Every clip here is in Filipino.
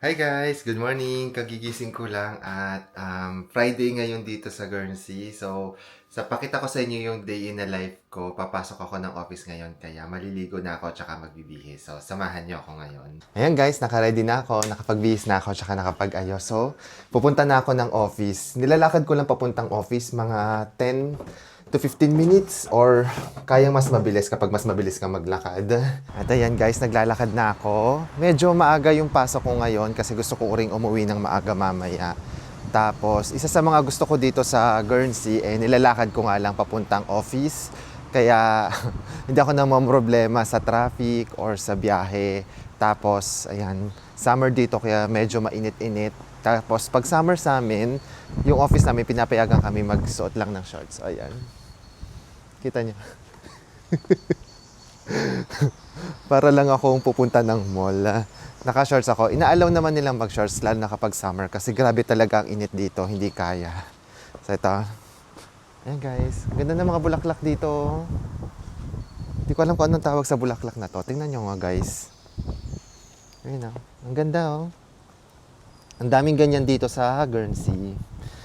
Hi guys! Good morning! Kagigising ko lang at Friday ngayon dito sa Guernsey. So, sa pakita ko sa inyo yung day in the life ko, papasok ako ng office ngayon kaya maliligo na ako tsaka magbibihis. So, samahan niyo ako ngayon. Ayan guys, naka-ready na ako, nakapag-bihis na ako tsaka nakapag-ayos. So, pupunta na ako ng office. Nilalakad ko lang papuntang office mga 10 to 15 minutes or kayang mas mabilis kapag mas mabilis ka maglakad. At ayan guys, naglalakad na ako. Medyo maaga yung pasok ko ngayon kasi gusto ko ring umuwi ng maaga mamaya. Tapos, isa sa mga gusto ko dito sa Guernsey, nilalakad ko nga lang papuntang office. Kaya, hindi ako problema sa traffic or sa biyahe. Tapos, ayan, summer dito kaya medyo mainit-init. Tapos, pag summer sa amin, yung office namin, pinapayagan kami magsuot lang ng shorts. Ayan. Kita niyo. Para lang akong pupunta ng mall. Naka-shorts ako. Inaalaw naman nilang mag-shorts lalo na kapag summer kasi grabe talaga ang init dito. Hindi kaya. So ito. Ayan guys. Ganda ng mga bulaklak dito. Hindi ko alam kung anong tawag sa bulaklak na to. Tingnan nyo nga guys. Ayun oh. Ang ganda oh. Ang daming ganyan dito sa Guernsey.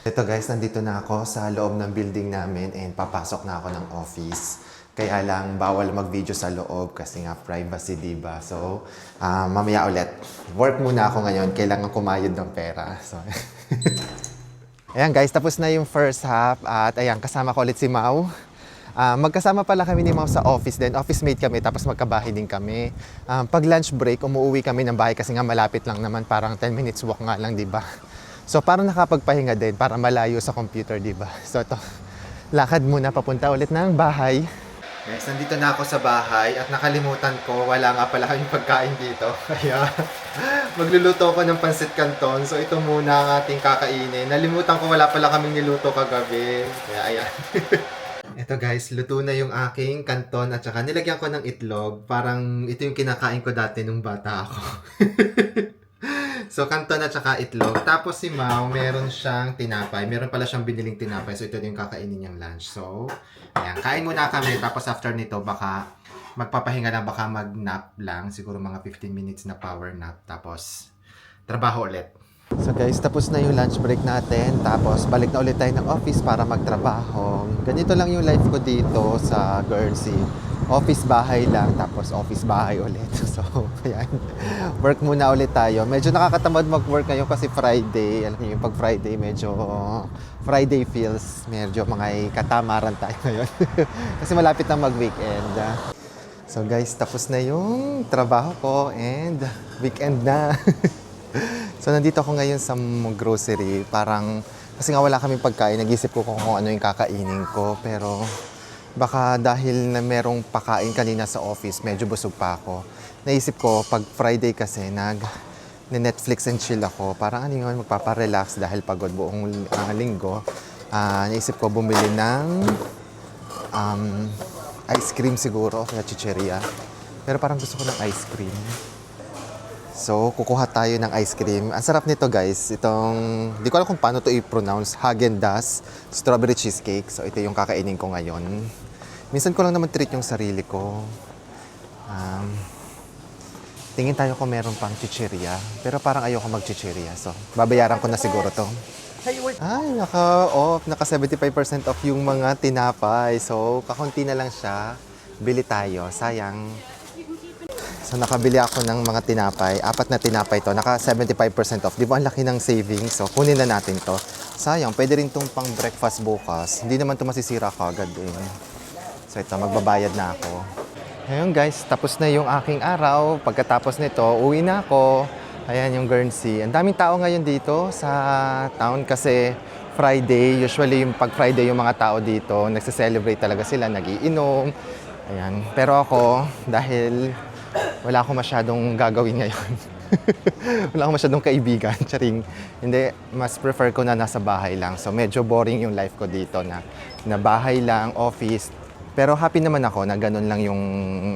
Ito guys, nandito na ako sa loob ng building namin and papasok na ako ng office. Kaya lang, bawal mag-video sa loob kasi nga privacy, diba? So, mamaya ulit. Work muna ako ngayon. Kailangan kumayod ng pera. So, ayan guys, tapos na yung first half at ayan, kasama ko ulit si Mau. Magkasama pala kami ni Mau sa office din. Office mate kami, tapos magkabahay din kami. Pag lunch break, umuwi kami ng bahay kasi nga malapit lang naman. Parang 10 minutes walk nga lang, diba? So, parang nakapagpahinga din para malayo sa computer, diba? So, ito, lakad muna papunta ulit ng bahay. Guys, nandito na ako sa bahay at nakalimutan ko, wala nga pala kaming pagkain dito. Kaya, magluluto ako ng pansit canton. So, ito muna ang ating kakainin. Nalimutan ko, wala pala kaming niluto kagabi. Kaya, ayan. Ito guys, luto na yung aking canton at saka nilagyan ko ng itlog. Parang ito yung kinakain ko dati nung bata ako. So, canton at saka itlog. Tapos si Mau, meron siyang tinapay. Meron pala siyang biniling tinapay. So, ito yung kakainin niyang lunch. So, ayan. Kain muna kami. Tapos after nito, baka magpapahinga lang. Baka mag-nap lang. Siguro mga 15 minutes na power nap. Tapos, trabaho ulit. So guys, tapos na yung lunch break natin. Tapos, balik na ulit tayo ng office para magtrabaho. Ganito lang yung life ko dito sa Guernsey. Office bahay lang, tapos office bahay ulit. So, ayan. Work muna ulit tayo. Medyo nakakatamad mag-work ngayon kasi Friday. Alam niyo yung pag Friday, medyo Friday feels. Medyo mga katamaran tayo ngayon. Kasi malapit na mag-weekend. So guys, tapos na yung trabaho ko and weekend na. So, nandito ako ngayon sa grocery. Parang, kasi nga wala kaming pagkain. Nag-isip ko kung ano yung kakainin ko. Pero, baka dahil na merong pakain kanina sa office, medyo busog pa ako. Naisip ko, pag Friday kasi, Netflix and chill ako. Parang ano yun, magpaparelax dahil pagod buong linggo. Naisip ko bumili ng ice cream siguro, kaya chicheria. Pero parang gusto ko ng ice cream. So, kukuha tayo ng ice cream. Ang sarap nito guys. Itong, di ko alam kung paano to i-pronounce. Häagen-Dazs strawberry cheesecake. So, ito yung kakainin ko ngayon. Minsan ko lang naman treat yung sarili ko. Tingin tayo kung meron pang chicheria. Pero parang ayoko mag-chicheria. So, babayaran ko na siguro to. Ay, naka-off. Naka 75% off yung mga tinapay. So, kakunti na lang siya. Bili tayo. Sayang. So, nakabili ako ng mga tinapay. 4 na tinapay to. Naka 75% off. Di ba ang laki ng savings? So, kunin na natin to. Sayang, pwede rin itong pang breakfast bukas. Hindi naman ito masisira kagad eh. So, ito, magbabayad na ako. Ayun guys, tapos na yung aking araw. Pagkatapos nito, uwi na ako. Ayan yung Guernsey. Ang daming tao ngayon dito sa town kasi Friday. Usually, yung pag Friday yung mga tao dito, nagse-celebrate talaga sila, nagiinom. Ayan. Pero ako, dahil wala akong masyadong gagawin ngayon. Wala akong masyadong kaibigan. Charing. Hindi, mas prefer ko na nasa bahay lang. So, medyo boring yung life ko dito na bahay lang, office. Pero happy naman ako na ganun lang yung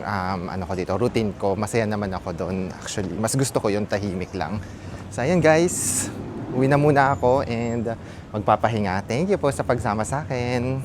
ano ko dito, routine ko. Masaya naman ako doon. Actually, mas gusto ko yung tahimik lang. So, ayan guys. Uwi na muna ako and magpapahinga. Thank you po sa pagsama sa akin.